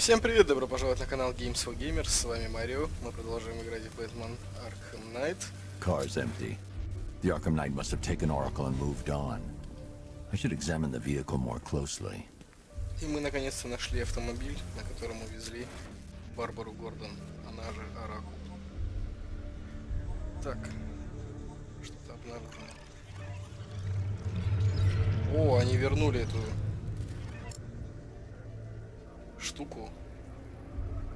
Всем привет, добро пожаловать на канал Games for Gamers, с вами Марио. Мы продолжаем играть в Бэтмен Arkham Knight. Car's empty. The Arkham Knight must have taken Oracle and moved on. I should examine the vehicle more closely. И мы наконец-то нашли автомобиль, на котором увезли Барбару Гордон, она же Аракул. Так, что-то обнаружено. О, они вернули эту штуку.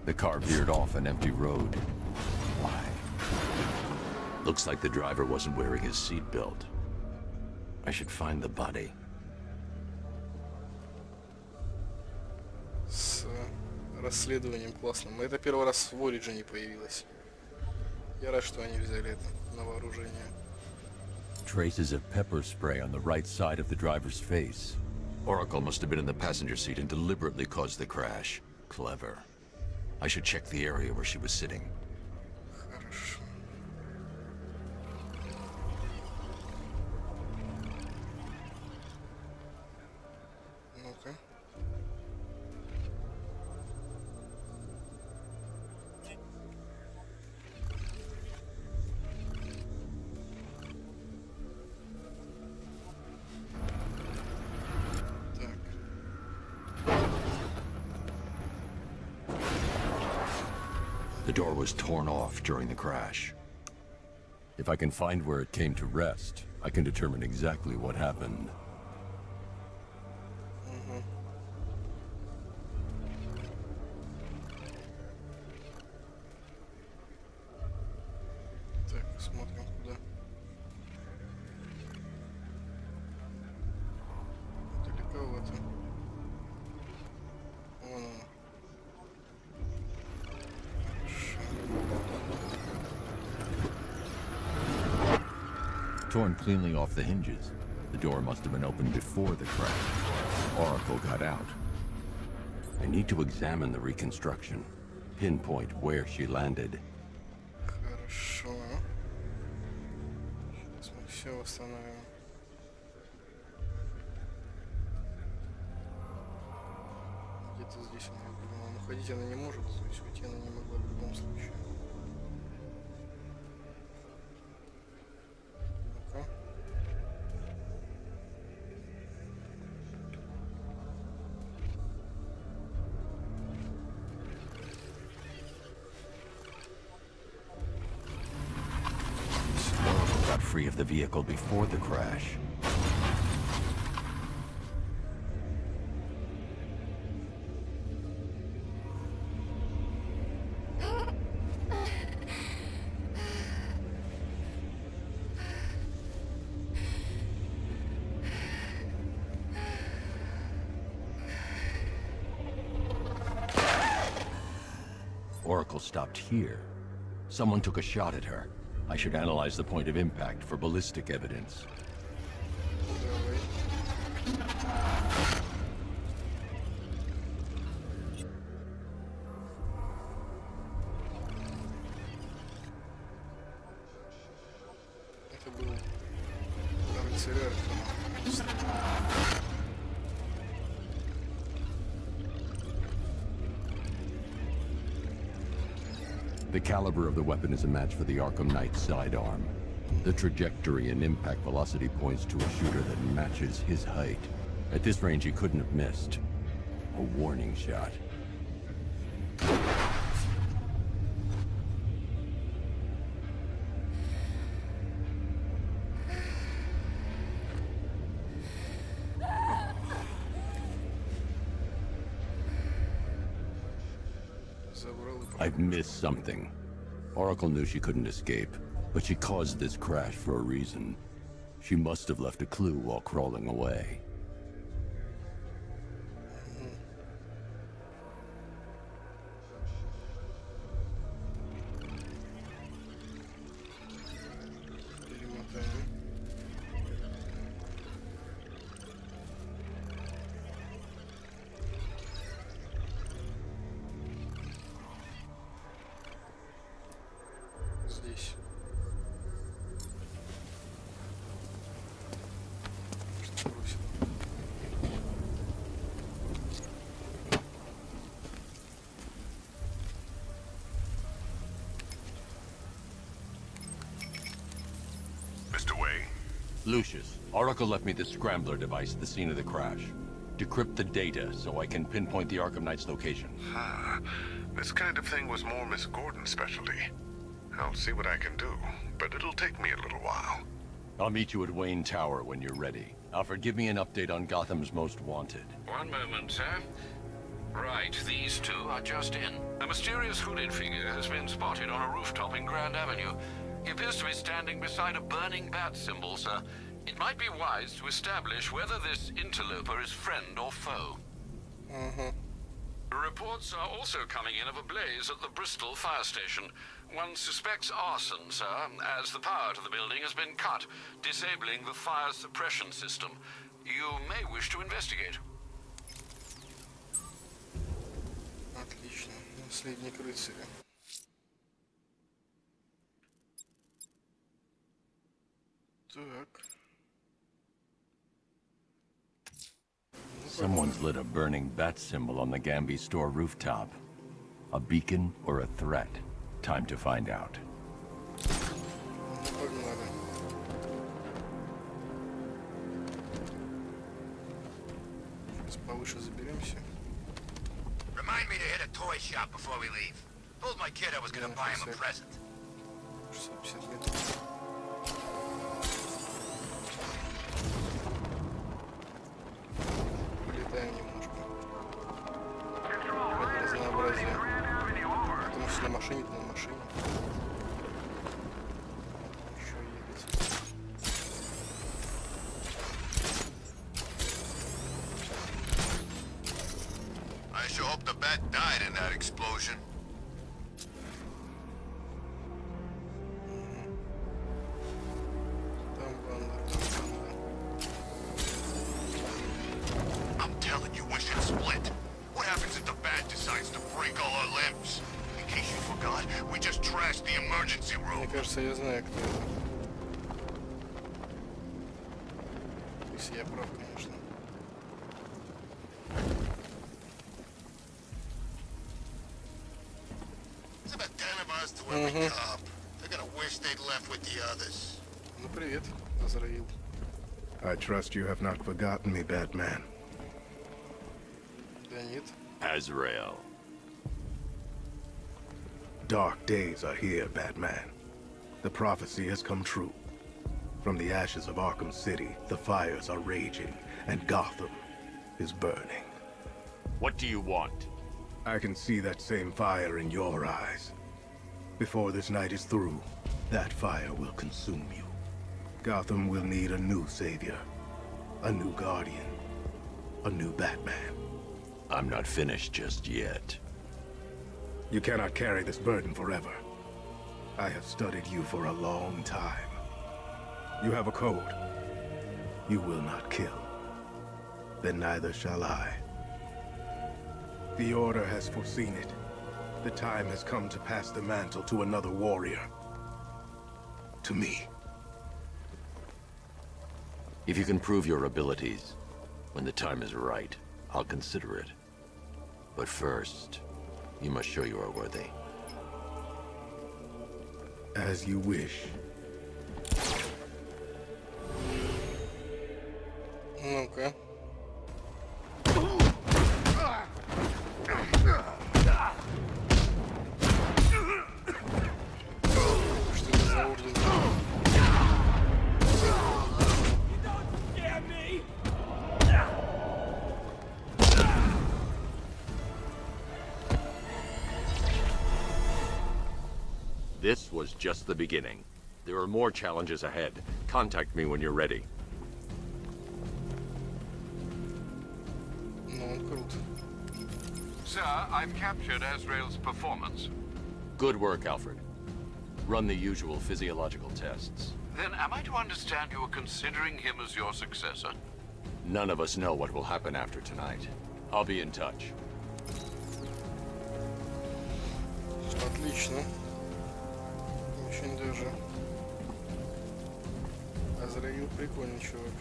The car veered off an empty road. Why? Looks like the driver wasn't wearing his seatbelt. I should find the body. С расследованием классным. Это первый раз в Ориджине появилось. Я рад, что они взяли это на вооружение. Traces of pepper spray on the right side of the driver's face. Oracle must have been in the passenger seat and deliberately caused the crash. Clever. I should check the area where she was sitting. Хорошо. Ну-ка. The door was torn off during the crash. If I can find where it came to rest, I can determine exactly what happened. Так, смотрим куда. Далековато. Вон он. Torn cleanly off the hinges. The door must have been opened before the crash. Oracle got out. I need to examine the reconstruction. Pinpoint where she landed. Хорошо. Сейчас мы все восстановим. Где-то здесь она была. Но ходить она не может, то есть уйти она не могла в любом случае. Ну-ка. Oracle got free of the vehicle before the crash. Oracle stopped here. Someone took a shot at her. I should analyze the point of impact for ballistic evidence. Это был Рыцаря Аркхема. The caliber of the weapon is a match for the Arkham Knight's sidearm. The trajectory and impact velocity points to a shooter that matches his height. At this range, he couldn't have missed. A warning shot. I've missed something. Oracle knew she couldn't escape, but she caused this crash for a reason. She must have left a clue while crawling away. Здесь. Что бросил? Lucius, Oracle left me the scrambler device at the scene of the crash. Decrypt the data so I can pinpoint the Arkham Knight's location. This kind of thing was more Miss Gordon's specialty. I'll see what I can do, but it'll take me a little while. I'll meet you at Wayne Tower when you're ready. Alfred, give me an update on Gotham's Most Wanted. One moment, sir. Right, these two are just in. A mysterious hooded figure has been spotted on a rooftop in Grand Avenue. He appears to be standing beside a burning bat symbol, sir. It might be wise to establish whether this interloper is friend or foe. Reports are also coming in of a blaze at the Bristol fire station. One suspects arson, sir, as the power to the building has been cut, disabling the fire suppression system. You may wish to investigate. Отлично. Наследник рыцаря. Так. Someone's lit a burning bat symbol on the Gamby store rooftop. A beacon or a threat? Time to find out. Погнали. Сейчас повыше заберемся. Remind me to hit a toy shop before we leave. Told my kid I was gonna buy him a present. 650 метров. Полетаем немножко. Ради разнообразия. Потому что на машине, то на машине. Еще ехать. I sure hope the bat died in that explosion. Там банда, там банда. I'm telling you, we should split. What happens if the bat decides to break all our limbs? In case you forgot, we just trashed the emergency room. Мне кажется, я знаю, кто это. Если я прав, конечно. It's about 10 of us to every cop. They're gonna wish they'd left with the others. Ну привет, Азраил. I trust you have not forgotten me, Batman. Да нет. Azrael. Dark days are here, Batman. The prophecy has come true. From the ashes of Arkham City, the fires are raging, and Gotham is burning. What do you want? I can see that same fire in your eyes. Before this night is through, that fire will consume you. Gotham will need a new savior, a new guardian, a new Batman. I'm not finished just yet. You cannot carry this burden forever. I have studied you for a long time. You have a code. You will not kill. Then neither shall I. The Order has foreseen it. The time has come to pass the mantle to another warrior. To me. If you can prove your abilities, when the time is right, I'll consider it. But first, you must show you are worthy. As you wish. Ну-ка. Что это за орден? This was just the beginning. There are more challenges ahead. Contact me when you're ready. Ну, он крут. Sir, I've captured Azrael's performance. Good work, Alfred. Run the usual physiological tests. Then am I to understand you are considering him as your successor? None of us know what will happen after tonight. I'll be in touch. Отлично. Очень даже. Азраил прикольный чувак.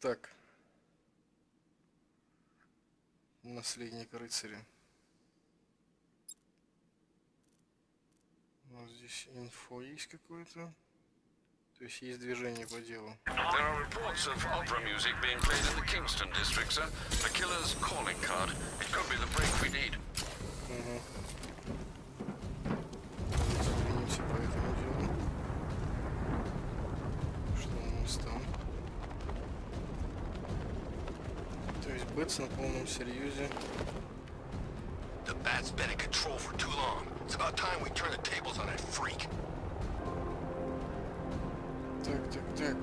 Так. Наследник рыцаря. Вот здесь инфо есть какое-то. То есть есть движение по делу. There are reports of opera music being played in the Kingston district, sir. The killer's calling card. It could be the break we need. Двинемся по этому делу. Что у нас там? То есть Бэтс на полном серьезе. The bat's been in control for too long. It's about time we turn the tables on that freak. Так.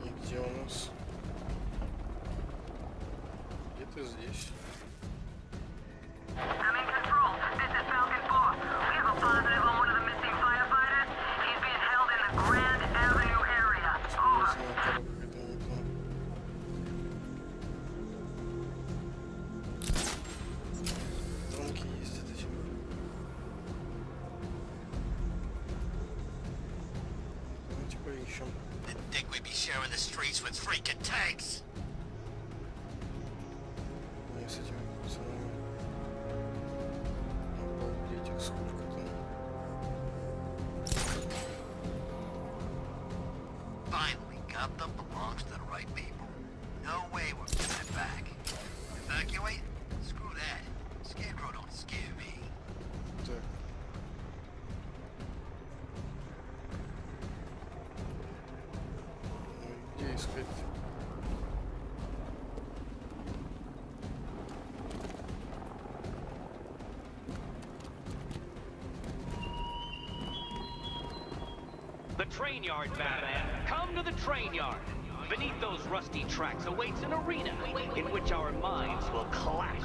И где у нас? Где-то здесь. I'm in control. This is Falcon 4. We have a positive on one of the missing firefighters. He's being held in the Grand Avenue area. Over. Танки ездят эти. Давайте поищем. Didn't think we'd be sharing the streets with freaking tanks. Не с этими пацанами. Обалдеть, их сколько там. Finally got them belongs to the right people. No way we're giving it back. Evacuate? Screw that. Scarecrow don't scare me. Так. Ну и где искать? The train yard, Batman. Come to the train yard. Beneath those rusty tracks awaits an arena in which our minds will clash.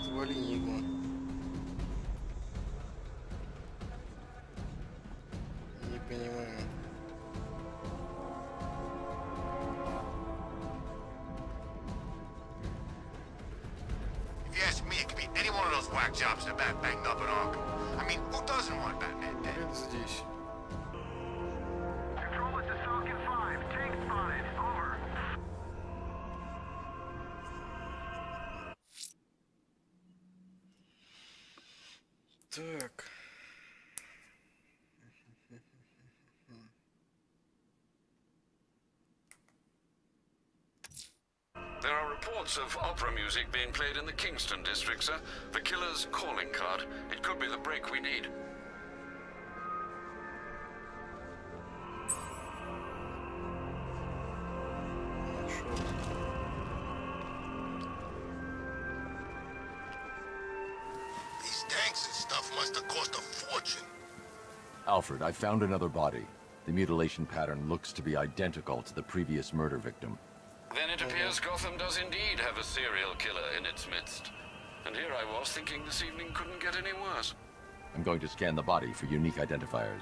Звали Нигма. Не понимаю. If you ask me, it could be any one of those whack jobs that bat banged up in Arkham. I mean, who doesn't want Batman dead? Это здесь. Control it to Falcon 5. Tank spotted. Over. Так. There are reports of opera music being played in the Kingston district, sir. The killer's calling card. It could be the break we need. Нашел. These tanks and stuff must have cost a fortune. Alfred, I found another body. The mutilation pattern looks to be identical to the previous murder victim. Then it appears Gotham does indeed have a serial killer in its midst. And here I was thinking this evening couldn't get any worse. I'm going to scan the body for unique identifiers.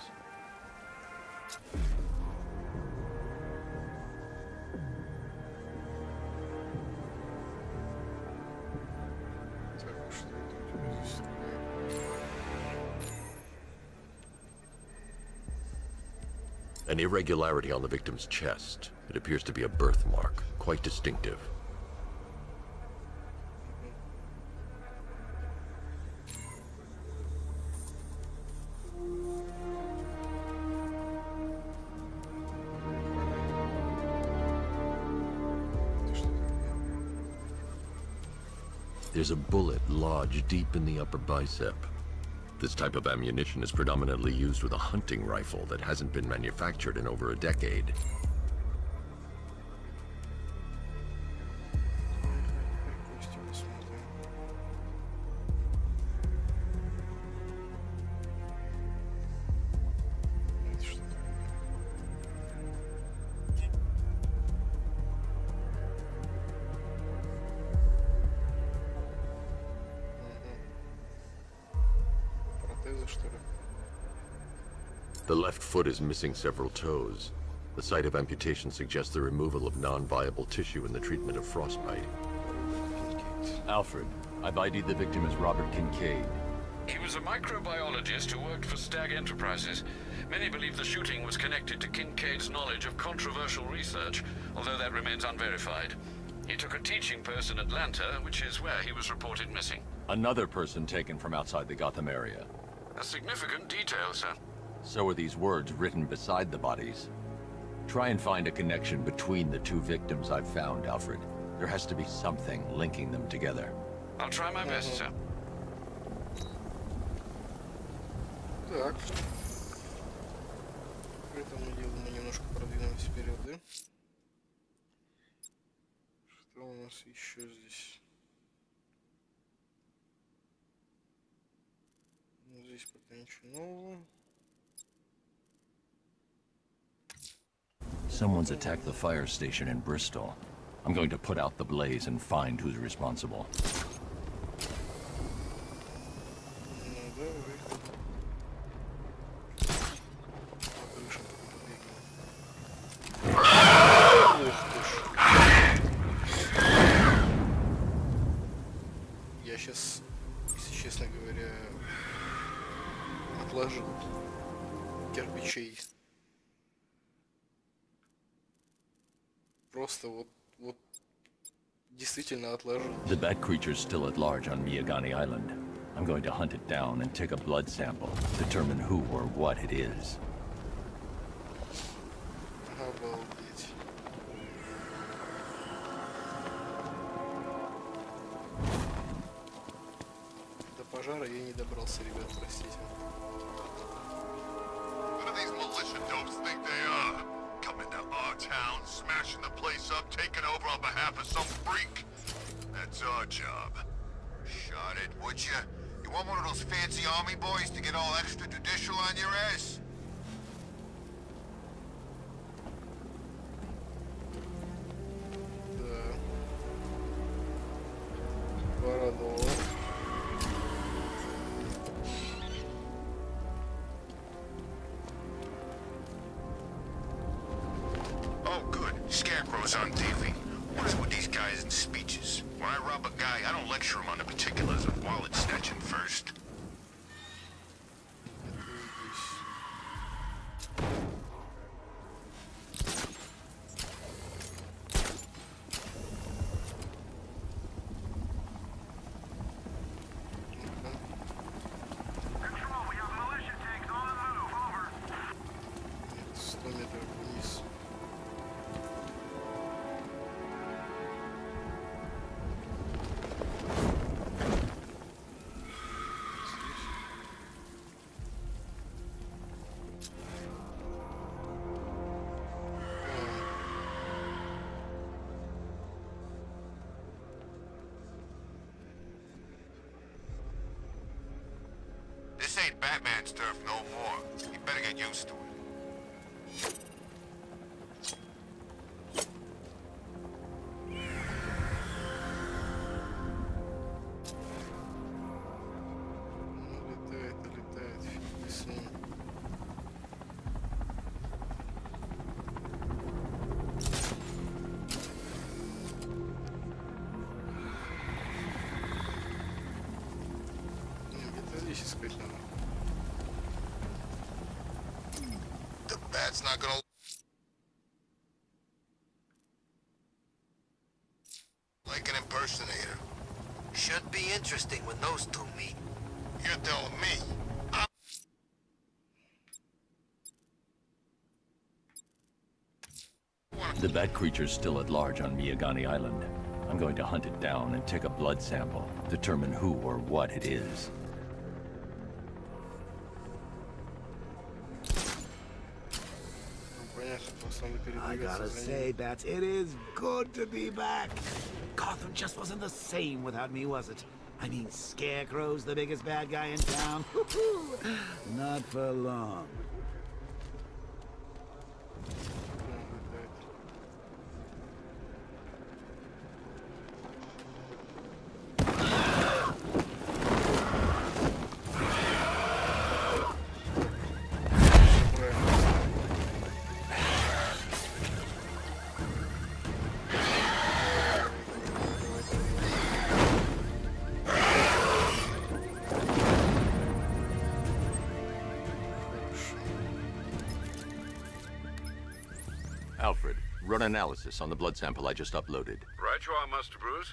Так, что это у тебя здесь такое? An irregularity on the victim's chest. It appears to be a birthmark, quite distinctive. There's a bullet lodged deep in the upper bicep. This type of ammunition is predominantly used with a hunting rifle that hasn't been manufactured in over a decade. Кости посмотрим. Это что такое? Протезы, что ли? The left foot is missing several toes. The site of amputation suggests the removal of non-viable tissue in the treatment of frostbite. Alfred, I've ID'd the victim as Robert Kincaid. He was a microbiologist who worked for Stag Enterprises. Many believe the shooting was connected to Kincaid's knowledge of controversial research, although that remains unverified. He took a teaching post in Atlanta, which is where he was reported missing. Another person taken from outside the Gotham area. A significant detail, sir. So are these words written beside the bodies. Try and find a connection between the two victims I've found, Alfred. There has to be something linking them together. I'll try my best, sir. Так. К этому делу мы немножко продвинулись вперед, да? Что у нас еще здесь? Ну, здесь пока ничего нового. Someone's attacked the fire station in Bristol. I'm going to put out the blaze and find who's responsible. Я сейчас, если честно говоря, отложил кирпичей. Просто вот действительно отложил. The bat creature's still at large on Miyagani Island. I'm going to hunt it down and take a blood sample, determine who or what it is. Обалдеть. До пожара я не добрался, ребят, простите. What do these militia dopes think they are? Coming to our town, smashing the place up, taking over on behalf of some freak. That's our job. Shot it, would you? You want one of those fancy army boys to get all extrajudicial on your ass? Да. $2. Oh, good. Scarecrow's on TV. What is with these guys and speeches? When I rob a guy, I don't lecture him on the particulars of wallet snatching first. Control, we have militia tanks on the move. Over. 100 метров вниз. This ain't Batman's turf no more. You better get used to it. Летает, фиг с ним. Где-то здесь искать надо. The bat's not gonna like an impersonator. Should be interesting when those two meet. You're telling me. The bat creature's still at large on Miyagani Island. I'm going to hunt it down and take a blood sample, determine who or what it is. Понятно, просто надо I передвигаться gotta за ним. say, Bats, it is good to be back. Gotham just wasn't the same without me, was it? I mean, Scarecrow's the biggest bad guy in town. Not for long. Alfred, run analysis on the blood sample I just uploaded. Right you are, Master Bruce.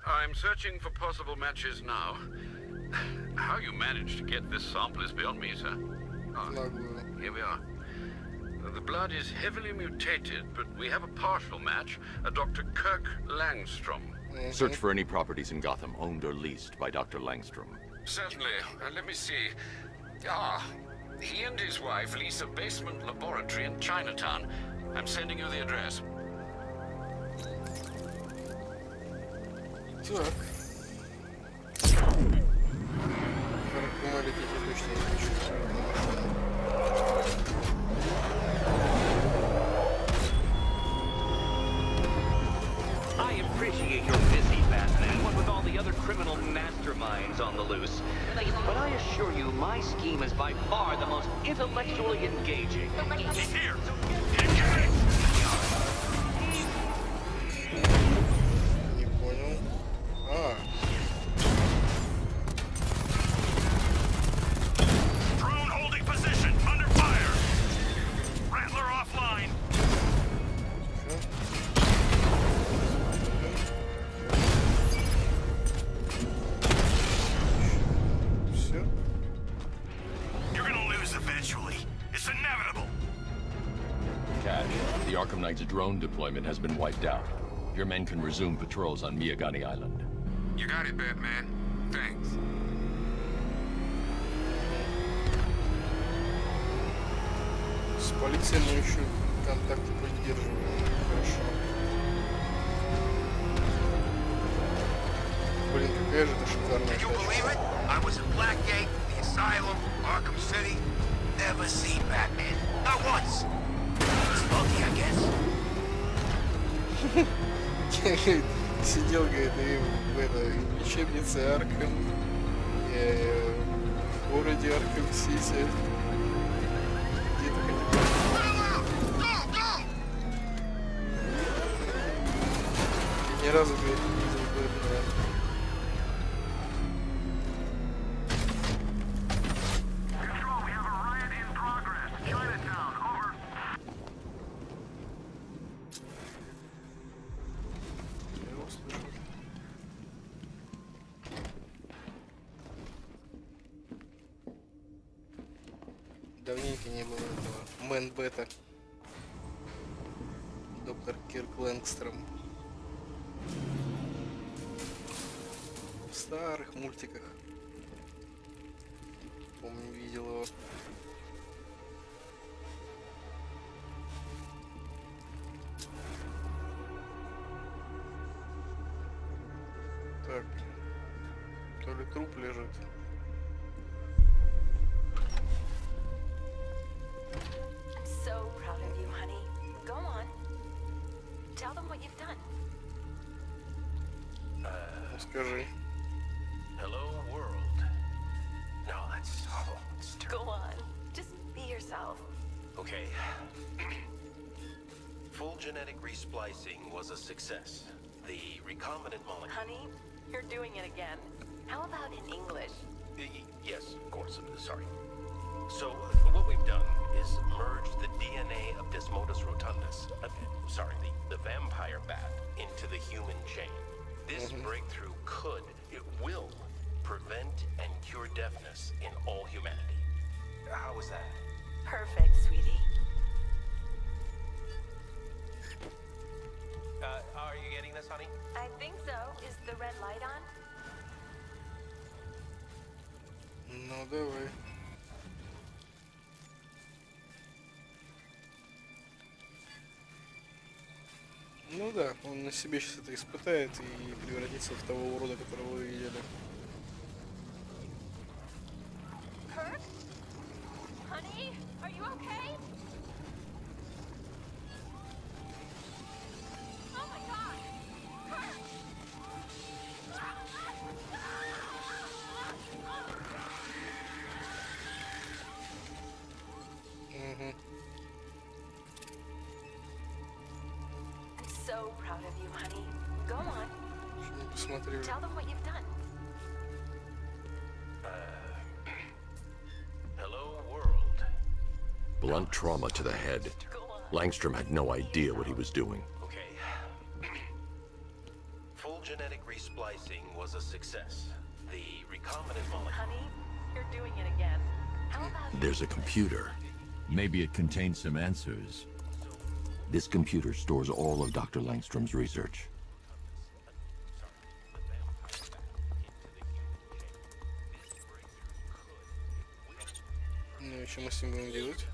I'm searching for possible matches now. How you managed to get this sample is beyond me, sir. Ah, here we are. The blood is heavily mutated, but we have a partial match, a Dr. Kirk Langstrom. Search for any properties in Gotham owned or leased by Dr. Langstrom. Certainly. Let me see. Ah, he and his wife lease a basement laboratory in Chinatown. I'm sending you the address. Так. Аркхема лететь я точно не хочу. I appreciate you're busy, Batman, what with all the other criminal masterminds on the loose. But I assure you, my scheme is by far the most intellectually engaging. He's here! Не понял. А. Drone holding position, under fire! Rattler offline! Все. You're gonna lose eventually. It's inevitable. Cash, the Arkham Knight's drone deployment has been wiped out. Your men can resume patrols on Miyagani Island. You got it, Batman. Thanks. С полицией мы еще контакты поддерживаем. Хорошо. Блин, какая же это шикарная Can you believe тачка. it? I was in Blackgate, the Asylum, Arkham City. Never seen Batman. Not once. It's lucky, I guess. Сидел, говорит, и в этой лечебнице Аркхем, в городе Аркхем Сити. Где-то ни разу, говорит, не видел Бэтмена. Control, we have a riot in progress. Chinatown, over. Я его слышу. Давненько не было этого Мэн-Бета. Доктор Кирк Лэнгстром. В старых мультиках. Помню, видел его. Так. То ли труп лежит. I'm so proud of you, honey. Go on. Tell them what you've done. Ну, скажи. Hello, world. No, that's awful. It's Go terrible. on. Just be yourself. Okay. Full genetic resplicing was a success. The recombinant molecule... Honey, you're doing it again. How about in English? Yes, of course. Sorry. So, what we've done is merge the DNA of Desmodus rotundus, the vampire bat, into the human chain. This breakthrough it will prevent and cure deafness in all humanity. How is that? Perfect, sweetie. Are you getting this, honey? I think so. Is the red light on? Ну, давай. Ну да, он на себе сейчас это испытает и превратится в того урода, которого вы видели. Kirk? Honey, are you okay? Oh my God! Kirk! Угу. I'm so proud of you, honey. Go on. Еще не посмотрел. Tell them what you've done. Hello, world. Blunt trauma to the head. Go on. Langstrom had no idea what he was doing. Okay. Full genetic resplicing was a success. The recombinant molecule. Honey, you're doing it again. How about There's a computer. Maybe it contains some answers. This computer stores all of Dr. Langstrom's research. Ну, что мы с ним будем делать?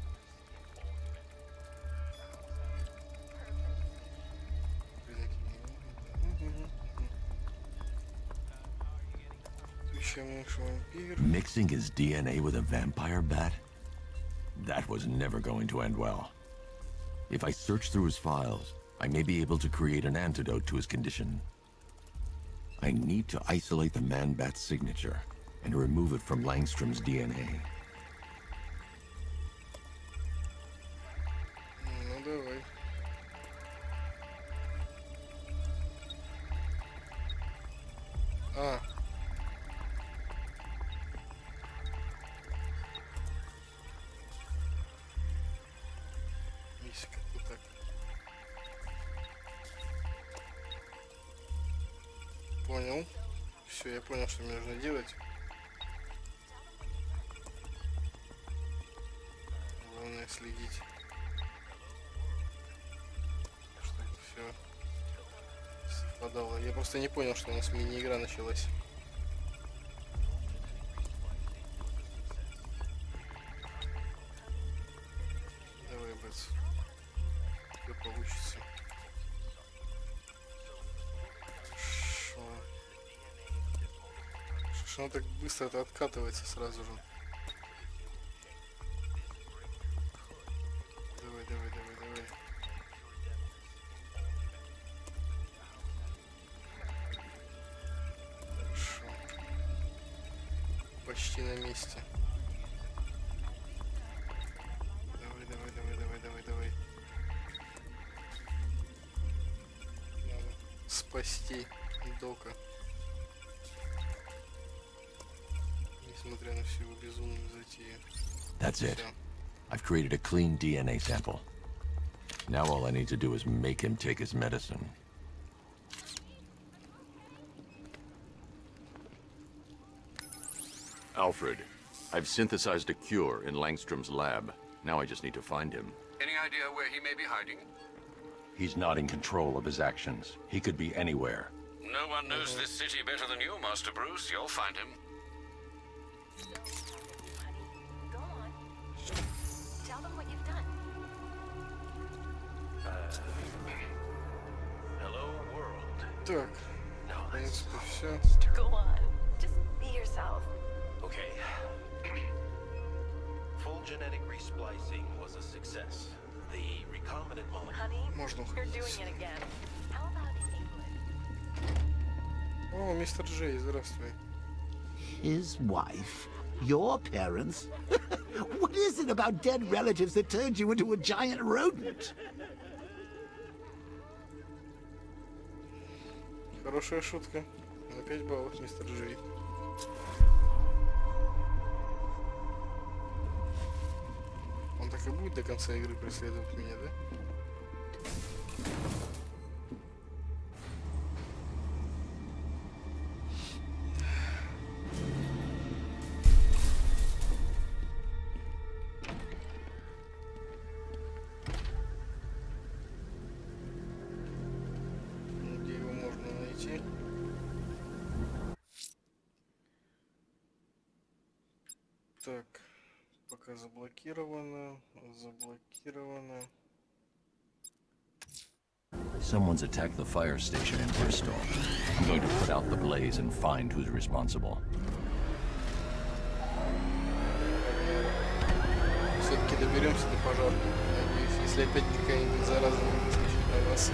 Mixing his DNA with a vampire bat? That was never going to end well. If I search through his files, I may be able to create an antidote to his condition. I need to isolate the man-bat's signature and remove it from Langstrom's DNA. Ну, давай. А. Как-то так. Понял. Все, я понял, что мне нужно делать. Главное следить, что это все совпадало. Я просто не понял, что у нас мини-игра началась. Давай, Бэтс. Все получится. Что он так быстро это откатывается сразу же. Давай, давай, давай, давай. Хорошо. Почти на месте. Давай, давай, давай, давай, давай, давай. Надо спасти Дока. Несмотря на всю его безумную затею. That's it. I've created a clean DNA sample. Now all I need to do is make him take his medicine. Alfred, I've synthesized a cure in Langstrom's lab. Now I just need to find him. Any idea where he may be hiding? He's not in control of his actions. He could be anywhere. No one knows this city better than you, Master Bruce. You'll find him. Go on. Tell them what you've done. Hello, world. Так, No, в принципе, все. Go on. Just be yourself. Okay. Full genetic resplicing was a success. The recombinant molecule. Honey, Можно you're doing уходить. it again. How about England? О, мистер Джей, здравствуй. His wife? Your parents? What is it about dead relatives that turned you into a giant rodent? Хорошая шутка. На 5 баллов, мистер Джей. Он так и будет до конца игры преследовать меня, да? Где его можно найти? Так, пока заблокировано, заблокировано. Someone's attacked the fire station in Bristol. I'm going to put out the blaze and find who's responsible. Все-таки доберемся до пожара. Надеюсь, если опять какая-нибудь зараза не выскочит на нас.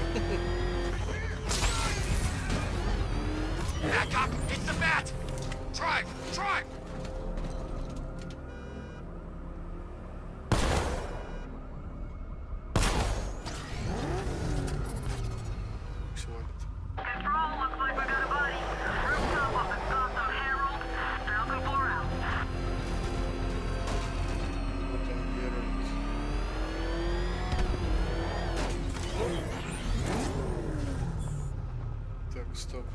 Back up! It's the bat! Drive! Drive! Control, looks like we got a body. Rooftop of the Gotham Herald. Falcon 4 out. Так, Стоп.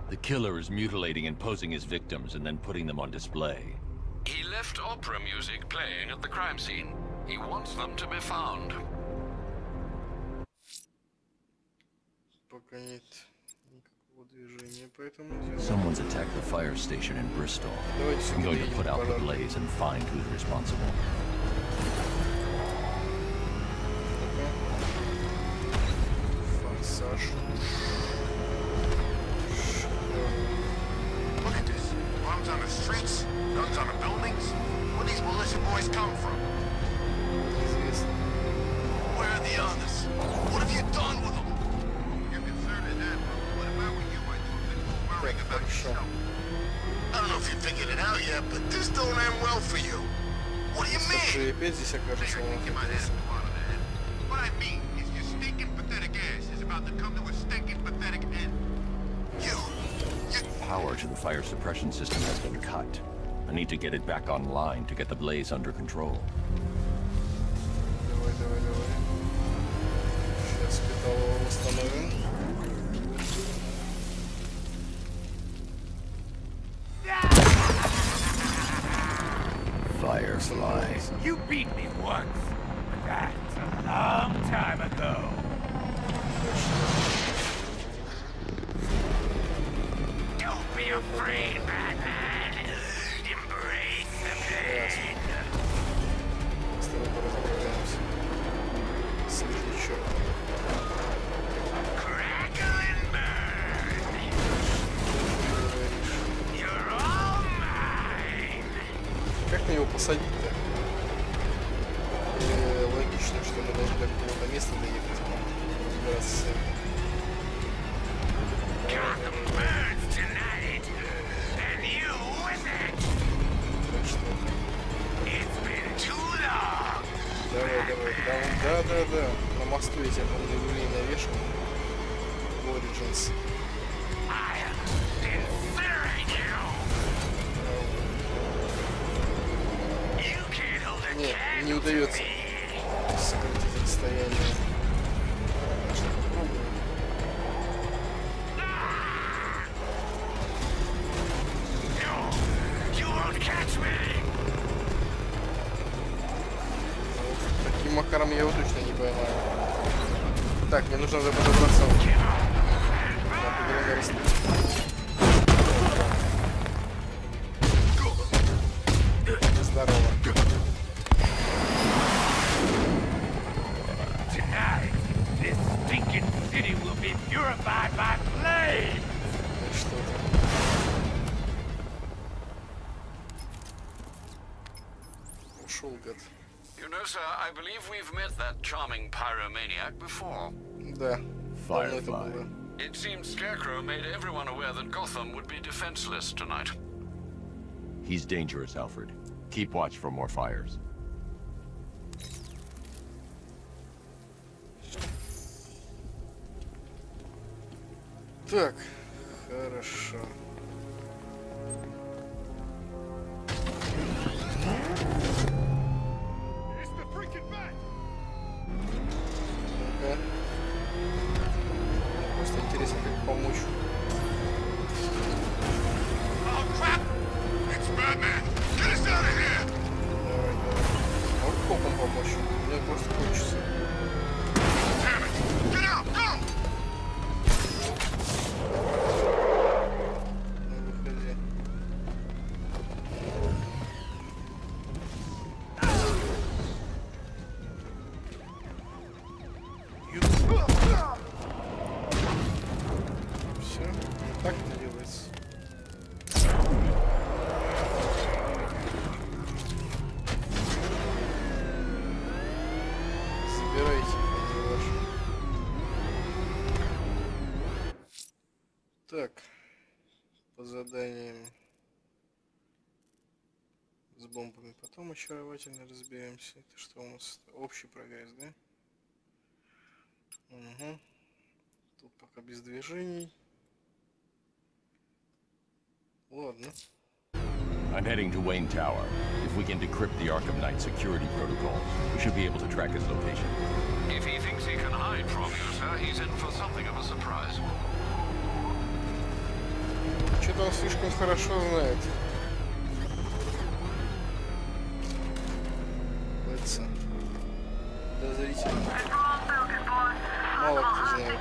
The killer is mutilating and posing his victims and then putting them on display. He left opera music playing at the crime scene. He wants them to be found. Пока нет никакого движения, поэтому делаем. Someone's attacked the fire station in Bristol. Давайте I'm going to сюда put out the пожар. blaze and find who's responsible. Форсаж. Look at this. Bombs on the streets, guns on the buildings. Where these militia boys come from? Неизвестно. Where are the others? What have you done with them? You're concerned at that, bro. What if I were you? I'd do a bit more worrying about yourself. I don't know if you figured it out yet, but this don't end well for you. What do you mean? Слушай, опять здесь окажется I think you might have some fun of that. What I mean is your stinking pathetic ass is about to come to a stinking pathetic end. You Power to the fire suppression system has been cut. I need to get it back online to get the blaze under control. Давай, давай, давай. Сейчас питалово восстановим. Firefly. You beat me once, but that's a long time ago. Don't be afraid, Batman. Embrace the pain. С тобой поразговариваемся. Свежачок. Crackle and burn. You're all mine. Как на него посадить-то? Или логично, что мы должны до какого-то места доехать? Разбираться с этим. Gotham burns tonight, and you with it. Так что... It's been too long. Давай, давай. Да. На мосту я тебя, по-моему, люлей навешал. В Origins. I'll incinerate you. You can't hold a Нет, не candle to удается me. сократить расстояние. Так что попробуем. No, you won't catch me. Таким макаром я его точно не поймаю. Так, мне нужно подобраться. На определенное расстояние. Здорово. Tonight, this stinking city will be purified by flame. Что ты? Ушел, гад. You know, sir, I believe we've met that charming pyromaniac before. Да. Давно это Firefly. было. It seems Scarecrow made everyone aware that Gotham would be defenseless tonight. He's dangerous, Alfred. Keep watch for more fires. Так, хорошо. Ага. Просто интересно, как помочь. Oh crap! It's Batman! Get us out of here! Давай. Может копом помочь? Мне просто хочется. Damn it! Get out! Go! Ну, выходи. Все, так не делается. Забирайте, они ваши. Так, по заданиям с бомбами потом очаровательно разберемся. Это что у нас? Общий прогресс, да? Угу. Тут пока без движений. Ладно. I'm heading to Wayne Tower. If we can decrypt the Arkham Knight security protocol, we should be able to track his location. If he thinks he can hide from you, sir, he's in for something of a surprise. Что-то он слишком хорошо знает. Бэтса. Подозрительно. Мало кто знает.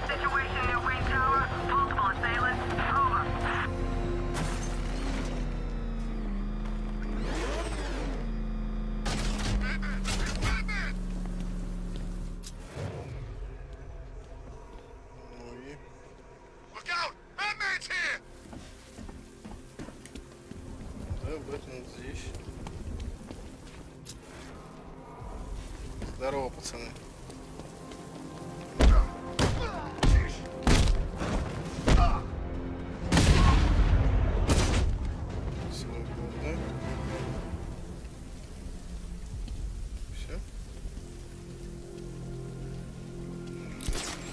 Бэтмен здесь. Здорово, пацаны. Свободно. Все.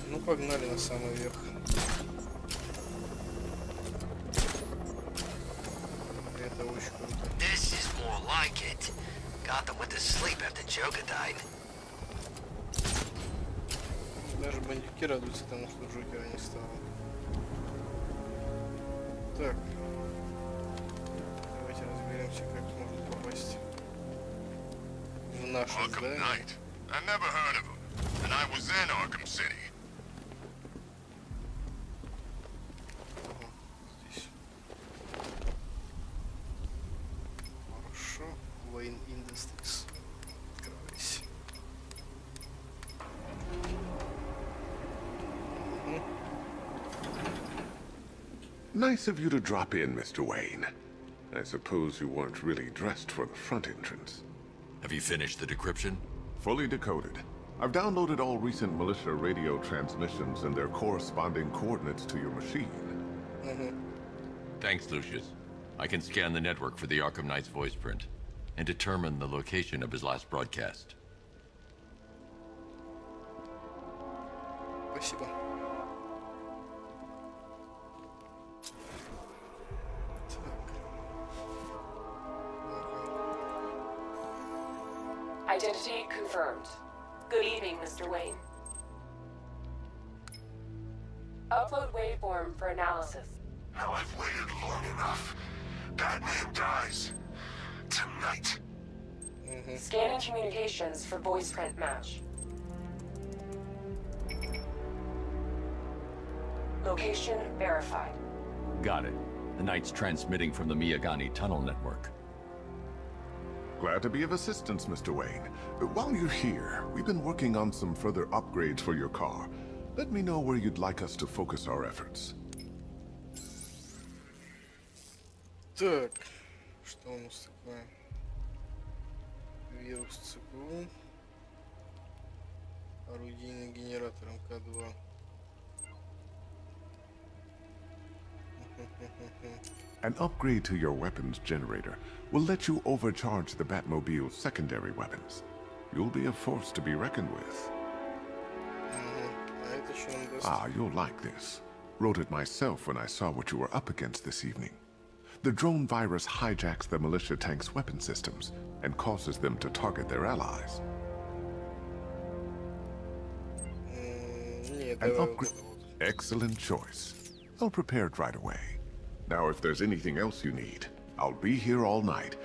Ну, погнали на самый верх. This is more like it. Gotham went to sleep after Joker died. Даже бандюки радуются тому, что Джокера не стало. Так. Давайте разберемся, как можно попасть в наше здание. I never heard of him, and I was in Arkham City. Здесь. Хорошо. Wayne Industries. Открывайся. Nice of you to drop in, Mr. Wayne. I suppose you weren't really dressed for the front entrance. Have you finished the decryption? Fully decoded. I've downloaded all recent militia radio transmissions and their corresponding coordinates to your machine. Thanks, Lucius. I can scan the network for the Arkham Knight's voice print and determine the location of his last broadcast. Спасибо. Identity confirmed. Good evening, Mr. Wayne. Upload waveform for analysis. Now I've waited long enough. Batman dies. Tonight. Scanning communications for voice print match. Location verified. Got it. The Knight's transmitting from the Miyagani tunnel network. Glad to be of assistance, Mr. Wayne. While you're here, we've been working on some further upgrades for your car. Let me know where you'd like us to focus our efforts. Так, что у нас такое? Вирус ЦПУ. Орудийный генератор МК-2. An upgrade to your weapons generator will let you overcharge the Batmobile's secondary weapons. You'll be a force to be reckoned with. Ah, you'll like this. Wrote it myself when I saw what you were up against this evening. The drone virus hijacks the militia tank's weapon systems and causes them to target their allies. An upgrade. Excellent choice. I'll prepare it right away. Now, if there's anything else you need, I'll be here all night.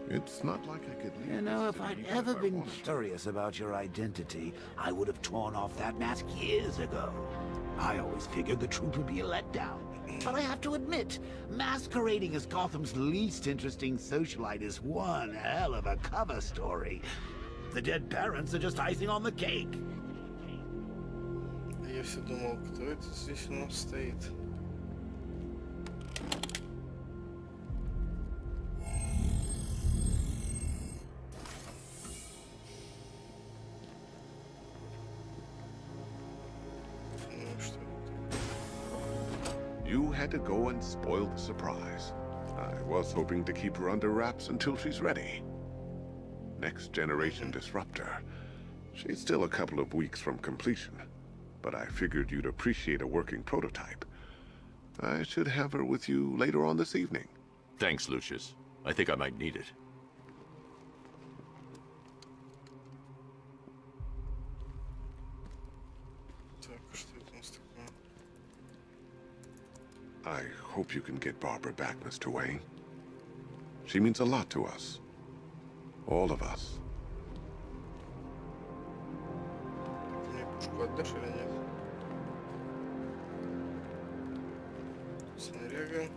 It's not like I could leave. You know, if I'd ever been curious about your identity, I would have torn off that mask years ago. I always figured the truth would be a letdown. But I have to admit, masquerading as Gotham's least interesting socialite is one hell of a cover story. The dead parents are just icing on the cake. Я все думал, кто это здесь у нас стоит. You had to go and spoil the surprise. I was hoping to keep her under wraps until she's ready. Next generation disruptor. She's still a couple of weeks from completion, but I figured you'd appreciate a working prototype. I should have her with you later on this evening. Thanks, Lucius. I think I might need it. I hope you can get Barbara back, Mr. Wayne. She means a lot to us. All of us. Мне пушку отдашь или нет? Снаряга.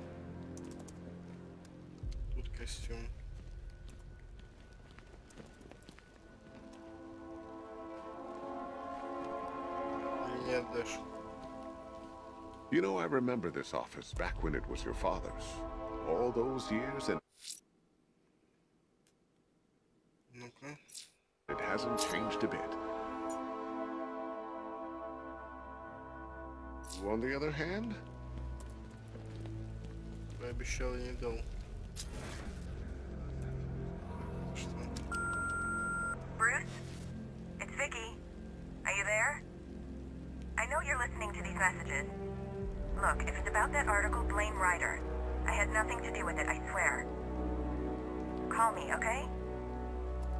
Тут костюм. Или не отдашь? You know, I remember this office back when it was your father's. All those years and... Ну-ка. It hasn't changed a bit. On the other hand... Пообещал и не дал. Что? Bruce? It's Vicky. Are you there? I know you're listening to these messages. Look, if it's about that article, blame Ryder. I had nothing to do with it, I swear. Call me, okay?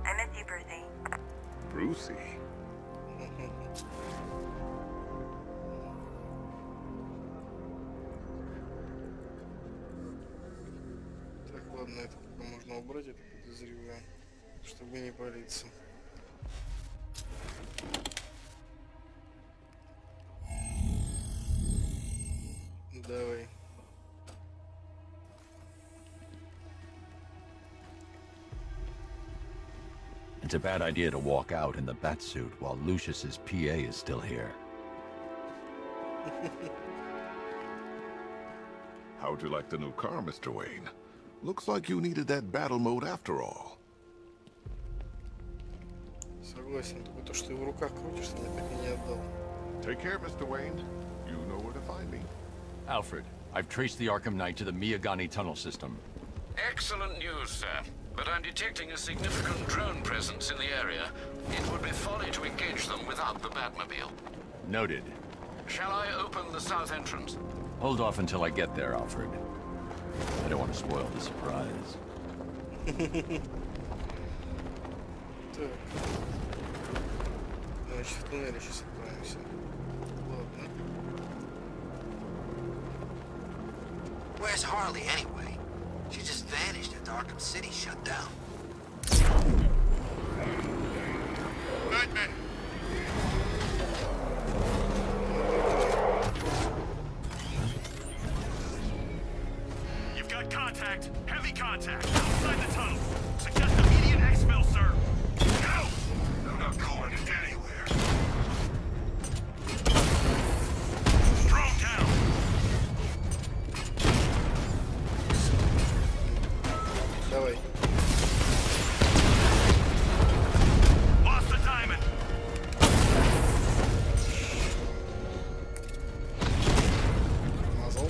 I miss you, Brucey. Brucey? Так, ладно, это пока можно убрать, это подозреваю, чтобы не палиться. Давай. It's a bad idea to walk out in the batsuit while Lucius's PA is still here. How'd you like the new car, Mr. Wayne? Looks like you needed that battle mode after all. Согласен, только то, что ты в руках крутишь, ты мне так и не отдал. Take care, Mr. Wayne. You know where to find me. Alfred, I've traced the Arkham Knight to the Miyagani tunnel system. Excellent news, sir. But I'm detecting a significant drone presence in the area. It would be folly to engage them without the Batmobile. Noted. Shall I open the south entrance? Hold off until I get there, Alfred. I don't want to spoil the surprise. Так. Значит, в туннеле сейчас отправимся. Ладно. Where's Harley anyway? She just vanished after Arkham City shut down. Batman! You've got contact. Heavy contact. Outside the tunnel. Suggest immediate exfil, sir. No! I'm not going anywhere. Drone down. Давай. Lost the diamond. Мазал.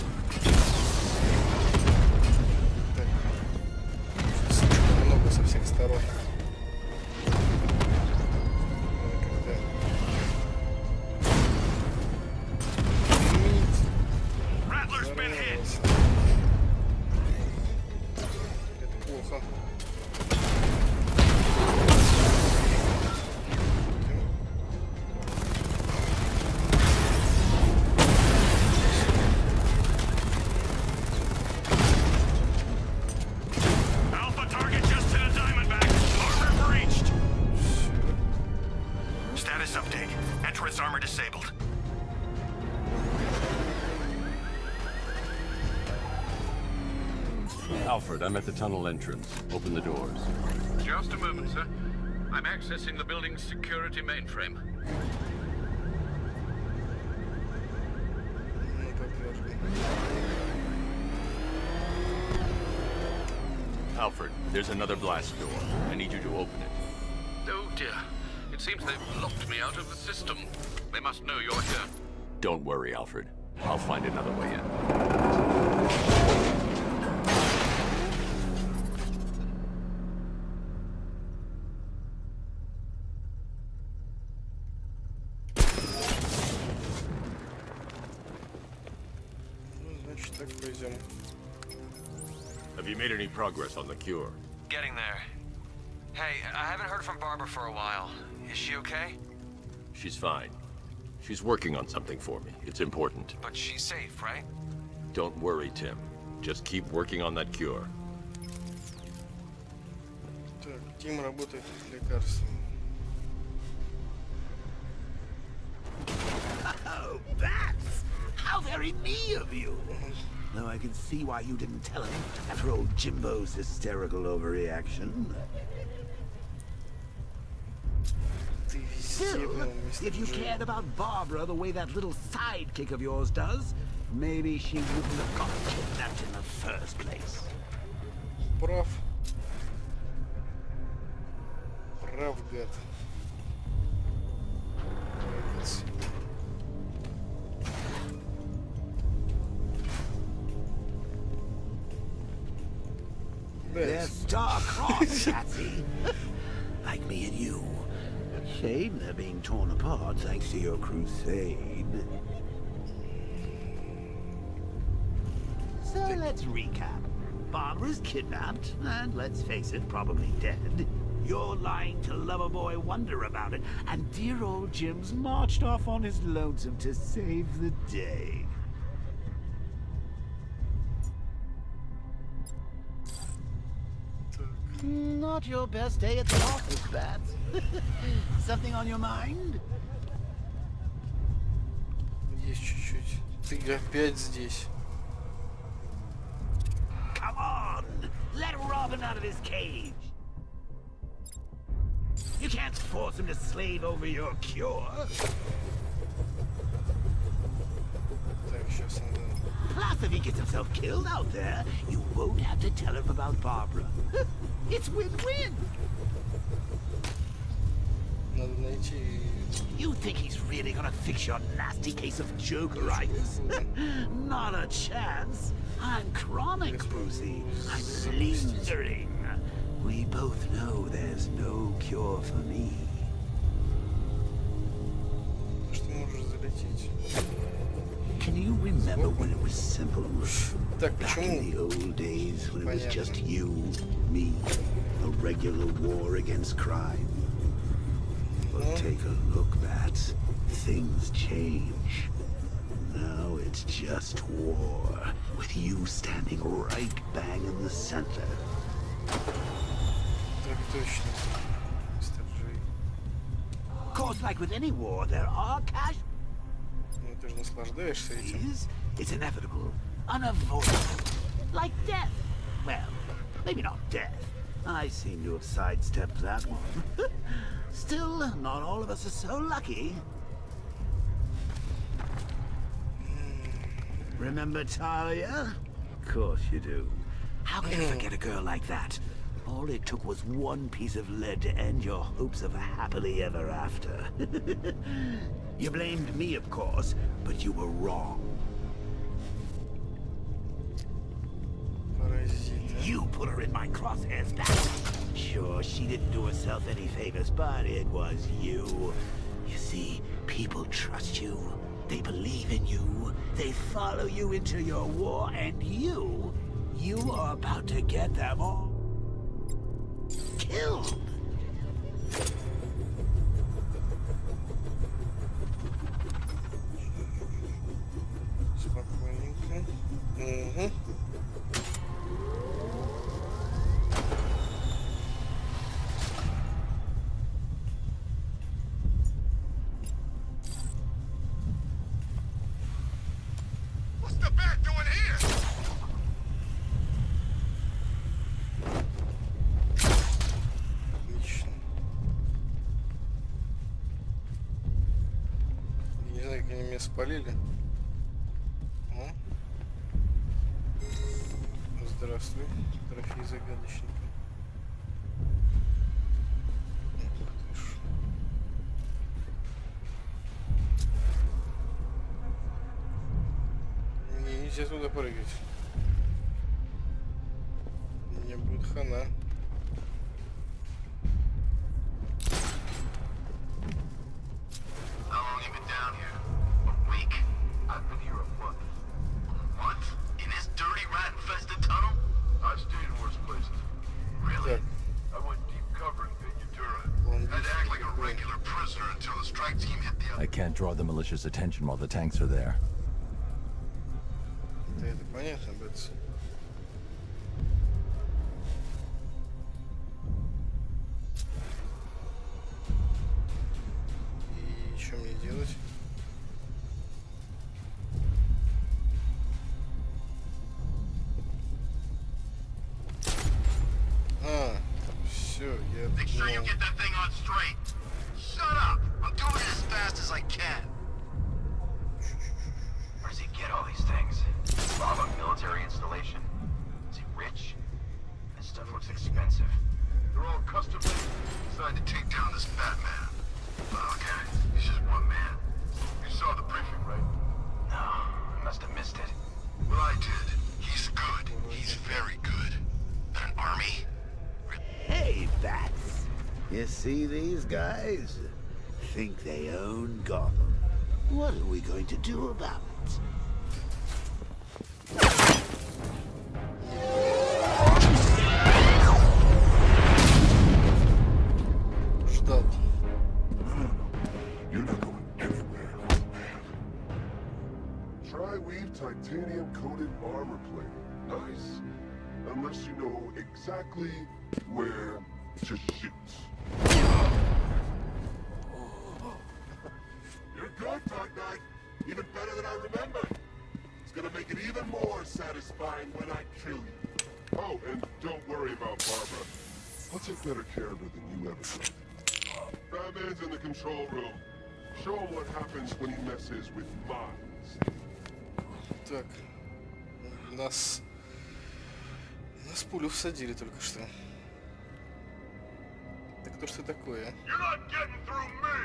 Так. Слишком много со всех сторон. Rattler's been hit. Это плохо. Alpha target just hit a diamondback. Armor breached. Status update. Entrance armor disabled. Alfred, I'm at the tunnel entrance. Open the doors. Just a moment, sir. I'm accessing the building's security mainframe. Ну, попробуй. Alfred, there's another blast door. I need you to open it. Oh dear. It seems they've locked me out of the system. They must know you're here. Don't worry, Alfred. I'll find another way in. Ну, значит, так пойдем. Have you made any progress on the cure? Getting there. Hey, I haven't heard from Barbara for a while. Is she okay? She's fine. She's working on something for me. It's important. But she's safe, right? Don't worry, Tim. Just keep working on that cure. Так, Тим работает с лекарством. Oh, bats! How very me of you! Though I can see why you didn't tell him after old Jimbo's hysterical overreaction. Still, if you cared about Barbara the way that little sidekick of yours does, maybe she wouldn't have got kidnapped in the first place. Прав. Прав, гад. They're star-crossed, Patsy. Like me and you. Shame they're being torn apart thanks to your crusade. So let's recap. Barbara's kidnapped, and let's face it, probably dead. You're lying to Loverboy Wonder about it, and dear old Jim's marched off on his lonesome to save the day. Not your best day at the office, Bats. Something on your mind? Есть чуть-чуть. Ты опять здесь. Come on! Let Robin out of his cage! You can't force him to slave over your cure. Так, сейчас надо... Plus, if he gets himself killed out there, you won't have to tell him about Barbara. It's win-win! Надо найти... You think he's really gonna fix your nasty case of Jokeritis? Not a chance. I'm chronic, Brucey. I'm lingering. We both know there's no cure for me. Что можешь залететь? Can you remember when it was simple? Так, Back in the old days when it was just you, me, a regular war against crime. But take a look, Bats. Things change. Now it's just war, with you standing right bang in the center. Так точно. Of course, like with any war, there are casualties. Ну ты же наслаждаешься этим. It's inevitable, unavoidable, like death. Well, maybe not death. I seem to have sidestepped that one. Still, not all of us are so lucky. Remember Talia? Of course you do. How can you forget a girl like that? All it took was one piece of lead to end your hopes of a happily ever after. You blamed me, of course, but you were wrong. You put her in my crosshairs back. Sure, she didn't do herself any favors, but it was you. You see, people trust you. They believe in you. They follow you into your war, and you are about to get them all killed. Спокойненько. Угу. What's the bat doing here? Отлично. Не знаю, как они меня спалили. О. Здравствуй, трофей загадочника. Мне нельзя туда прыгать. Мне будет хана. How long you been down here? A week? I've been here a month. A month? In this dirty, rat-infested tunnel? I've stayed I can't draw the malicious attention while the tanks are there. Да, это понятно, Бэтс. И что мне делать? Все, я... Make sure you get that thing on straight. Shut up! I'm doing it as fast as I can. Where does he get all these things? Rob a military installation? Is he rich? This stuff looks expensive. They're all custom made. Designed to take down this Batman. Okay, he's just one man. You saw the briefing, right? No, I must have missed it. Well, I did. He's good. He's very good. But an army? Hey, Bats. You see these guys? Think they own Gotham. What are we going to do about it? Ждал. You're not going anywhere, man. Tri-weave titanium-coated armor plate. Nice. Unless you know exactly where to shoot. You're good, Dark Knight. Even better than I remembered. It's gonna make it even more satisfying when I kill you. Oh, and don't worry about Barbara. I'll take better care of her than you ever did. Batman's in the control room. Show him what happens when he messes with minds. Так. Нас пулю всадили только что. Так кто ж ты такой, а? You're not getting through me!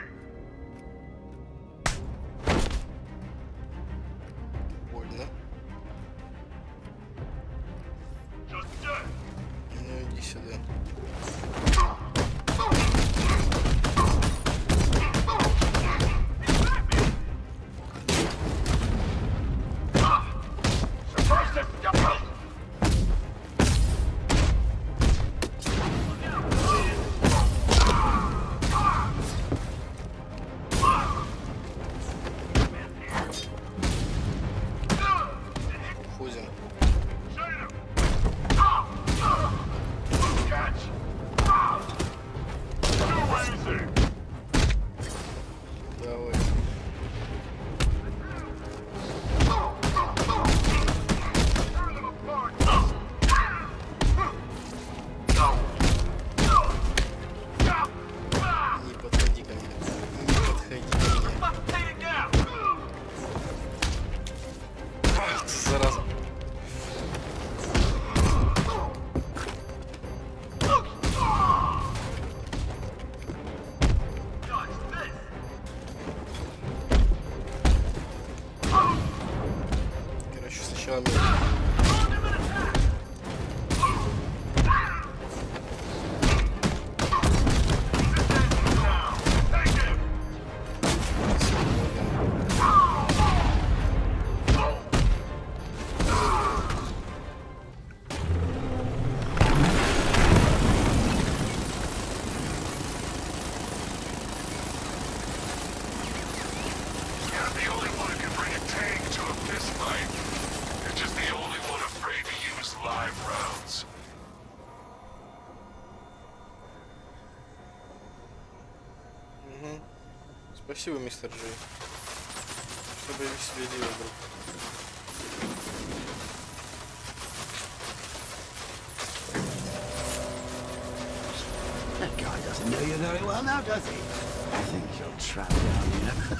Больно. Just dead. Ну иди сюда. Спасибо, мистер Джей. Что бы я себе делал, друг? That guy doesn't know you very well now, does he? I think you'll trap down here.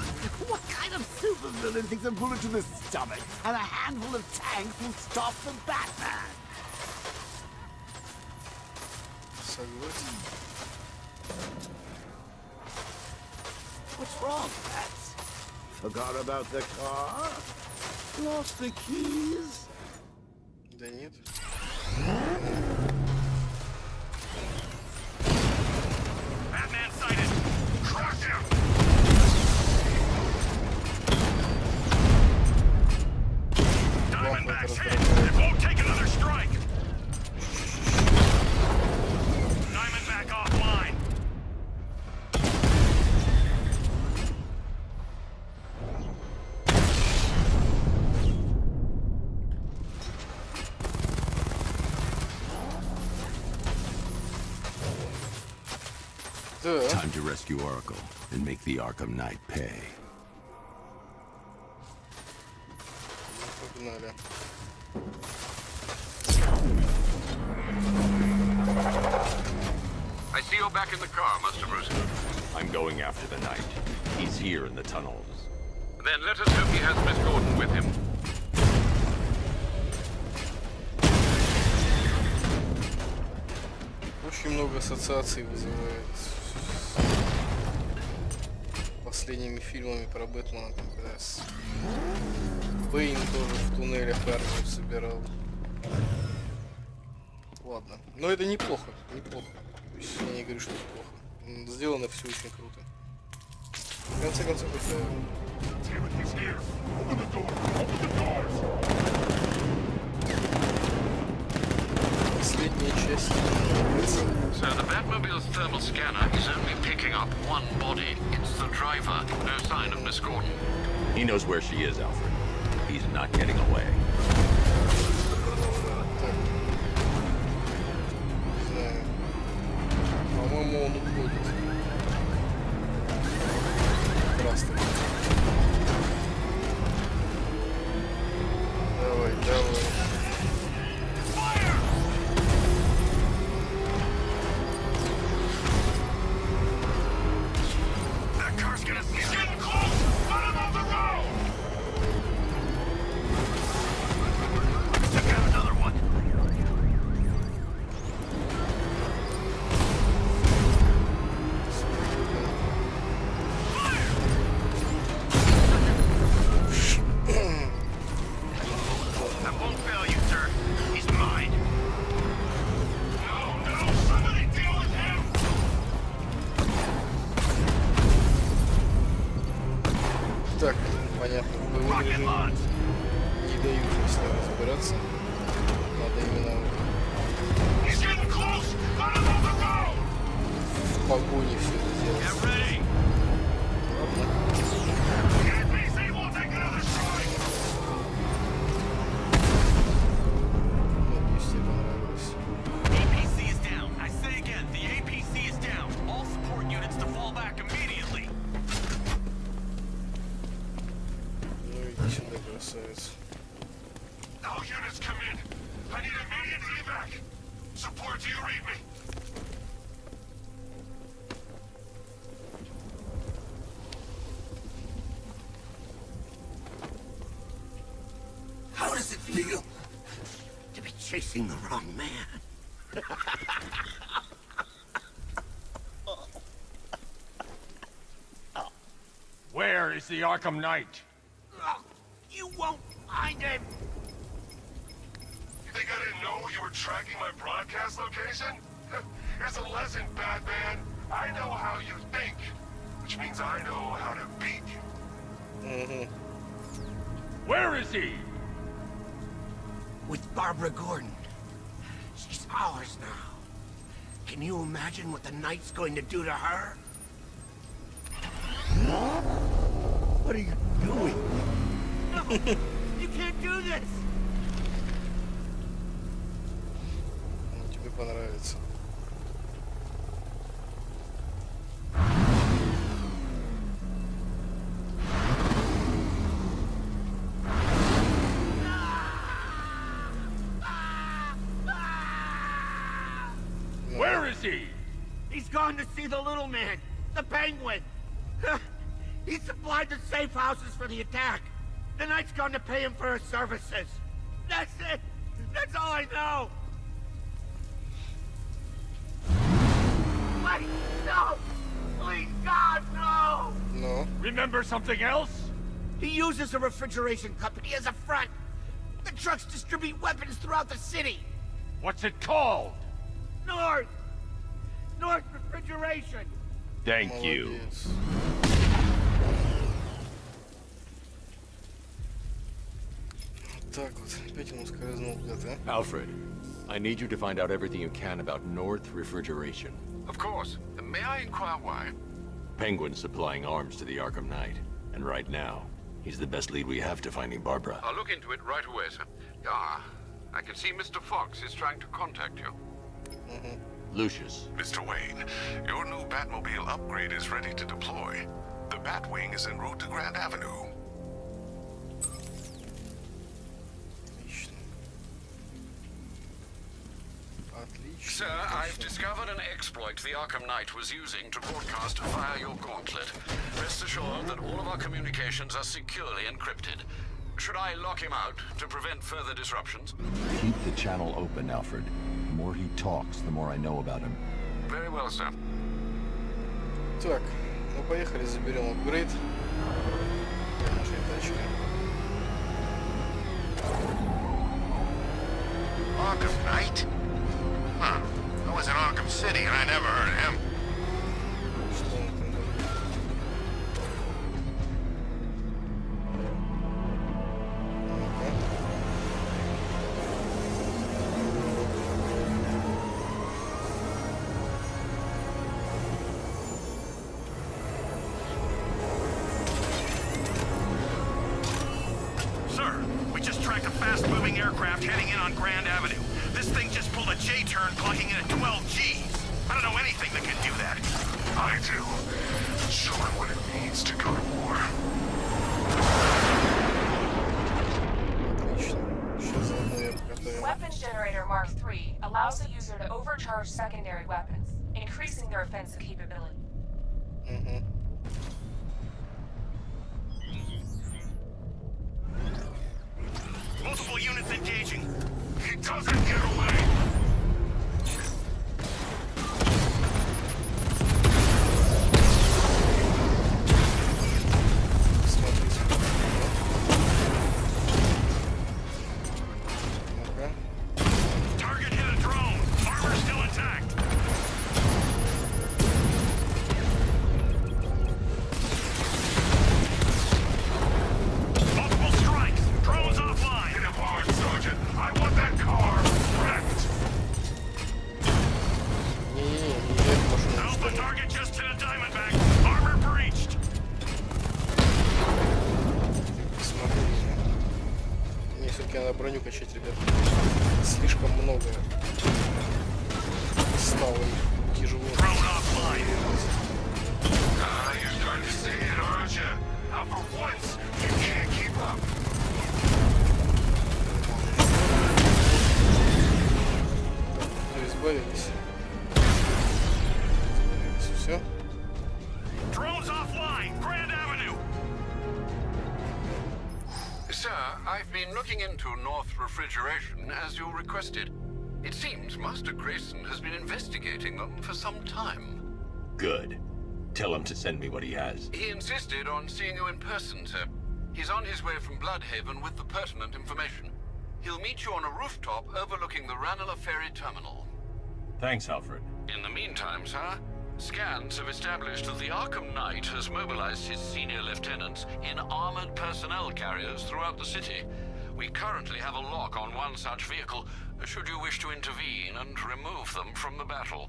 What kind of supervillain thinks a bullet to the stomach and a handful of tanks will stop the Batman? Согласен. What's wrong, Bats? Forgot about the car? Lost the keys? Да нет. Batman sighted! Crush him! Diamondback's hit! It won't take another strike! Diamondback offline! Time to rescue Oracle and make the Arkham Knight pay. Погнали. I see you're back in the car, Master Bruce. I'm going after the Knight. He's here in the tunnels. Then let us hope he has Miss Gordon with him. Очень много ассоциаций вызывает с последними фильмами про Бэтмена, там, когда Бэйн тоже в туннелях Аркхем собирал. Ладно, но это неплохо, неплохо. То есть я не говорю, что это плохо. Сделано все очень круто. В конце концов, это... Последняя часть. So the Batmobile's thermal scanner is only picking up one body. It's the driver. No sign of Miss Gordon. He knows where she is, Alfred. He's not getting away. Не знаю. По-моему, он уходит. Здравствуй. Давай, давай. Так, понятно, в боевом режиме не дают с ним разбираться. Надо именно в погоне все это делать. Ладно. Надеюсь, тебе понравилось. APC is down. I say again, the APC is down. All support units to fall back immediately. Ну иди сюда, красавец. All units come in. I need immediate evac. Support, do you read me? How does it feel to be chasing the wrong man? Where is the Arkham Knight? You won't find him! You think I didn't know you were tracking my broadcast location? Here's a lesson, Batman. I know how you think, which means I know how to beat you. Where is he? With Barbara Gordon. She's ours now. Can you imagine what the Knight's going to do to her? What are you doing? No! You can't do this! Тебе понравится. Where is he? He's gone to see the little man, the Penguin. He supplied the safe houses for the attack. The Knight's gone to pay him for his services. That's it. That's all I know. Wait, no! Please, God, no! No. Remember something else? He uses a refrigeration company as a front. The trucks distribute weapons throughout the city. What's it called? North Refrigeration. Thank you. Молодец. Так вот, опять он скользнул куда-то. Alfred, I need you to find out everything you can about North Refrigeration. Of course. May I inquire why? Penguin's supplying arms to the Arkham Knight, and right now, he's the best lead we have to finding Barbara. I'll look into it right away, sir. Ah, I can see Mr. Fox is trying to contact you. Lucius. Mr. Wayne, your new Batmobile upgrade is ready to deploy. The Batwing is en route to Grand Avenue. Sir, I've discovered an exploit the Arkham Knight was using to broadcast via your gauntlet. Rest assured that all of our communications are securely encrypted. Should I lock him out to prevent further disruptions? Keep the channel open, Alfred. The more he talks, the more I know about him. Very well, sir. Так, ну поехали, заберем апгрейд нашей тачки. Arkham Knight? Huh. I was in Arkham City and I never heard of him. Sir, we just tracked a fast-moving aircraft heading in on Grand Avenue. This thing just pulled a J-turn, clocking in at 12 Gs. I don't know anything that can do that. I do. Show him what it means to go to war. Weapons Generator Mark III allows the user to overcharge secondary weapons, increasing their offensive capability. Multiple units engaging. He doesn't get away! Target hit a drone. Armor still intact. Multiple strikes. Drones offline. Hit him hard, Sergeant. I want that car wrecked. Alpha target just hit a Diamondback. Armor breached. Мне все-таки надо броню качать, ребят. Слишком много стало и тяжело. You're starting to see it, aren't you? Now for once, you can't keep up. Ну, избавились. Все. Drones offline. Grand Avenue. Sir, I've been looking into North Refrigeration as you requested. It seems Master Grayson has been investigating them for some time. Good. Tell him to send me what he has. He insisted on seeing you in person, sir. He's on his way from Bloodhaven with the pertinent information. He'll meet you on a rooftop overlooking the Ranelagh Ferry Terminal. Thanks, Alfred. In the meantime, sir, scans have established that the Arkham Knight has mobilized his senior lieutenants in armored personnel carriers throughout the city. We currently have a lock on one such vehicle, should you wish to intervene and remove them from the battle.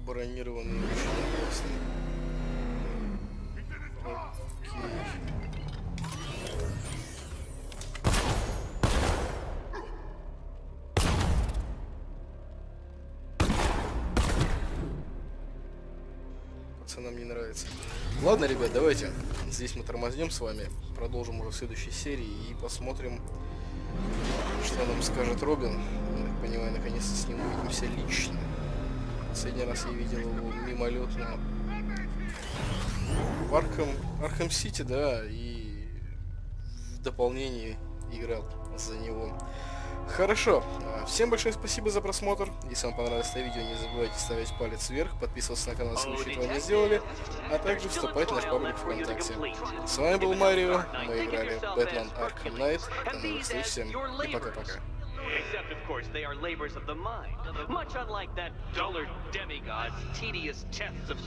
Бронированные машины. Окей. Пацанам не нравится. Ладно, ребят, давайте здесь мы тормознем с вами. Продолжим уже в следующей серии и посмотрим, что нам скажет Робин. Я так понимаю, наконец-то с ним увидимся лично. Последний раз я видел его мимолетно в Аркхем Сити, да, и в дополнении играл за него. Хорошо, всем большое спасибо за просмотр. Если вам понравилось это видео, не забывайте ставить палец вверх, подписываться на канал, если вы еще этого не сделали, а также вступать в наш паблик ВКонтакте. С вами был Марио, мы играли Бэтмен Arkham Knight. До новых встреч всем и пока-пока. Except, of course, they are labors of the mind, much unlike that duller demigod's tedious tests of